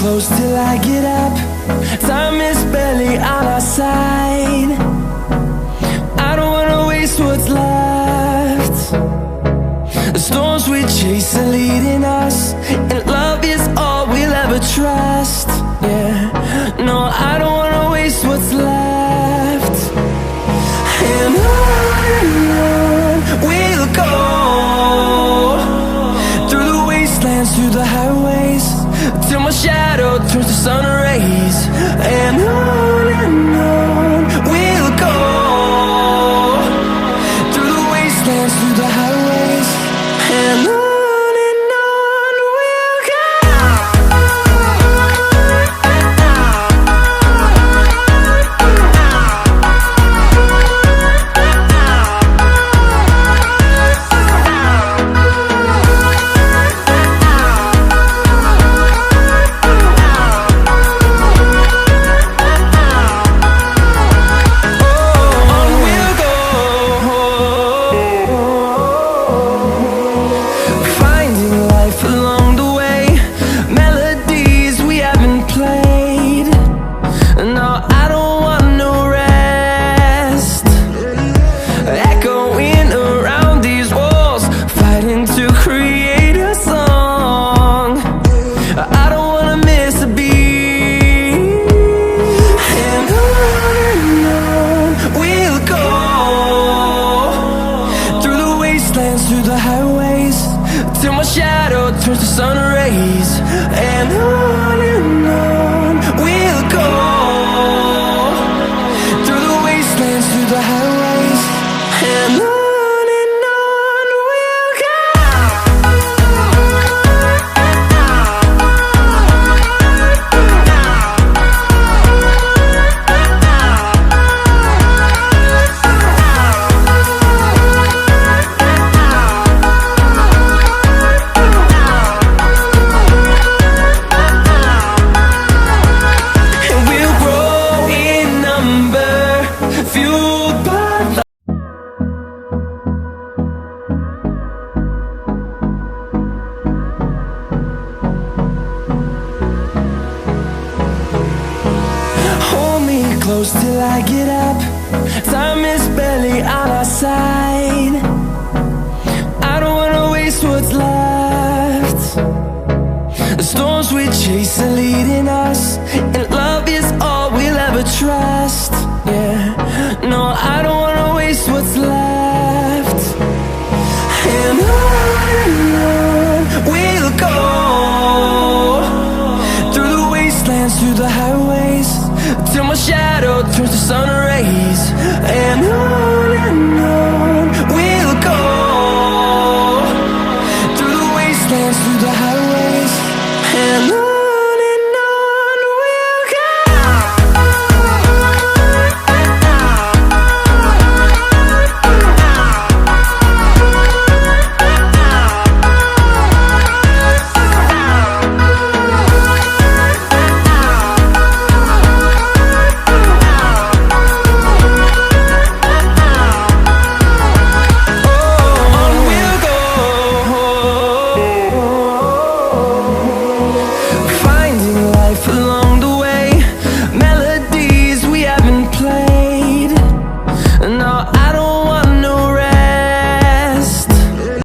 close till I get up. Time is barely on our side. I don't wanna waste what's left. The storms we chase are leading us, and love is all we'll ever trust. Yeah, no, I don't wanna waste what's left. And on we'll go, through the wastelands, through the highways, till my shadow turns to sun rays. And on we'll go, through the wastelands, through the highways, and on we'll go. Through the highways, till my shadow turns to sun rays. And on we'll go, through the wastelands, through the highways, and on we'll go. Close till I get up. Time is barely on our side. I don't wanna waste what's left. The storms we chase are leading us, and love is all we'll ever trust. Yeah, no, I don't wanna waste what's left. And on we'll go, through the wastelands, through the highways, till my shadow turns to sun rays. And on we'll go, through the wastelands, through the highways, and on we'll go. Along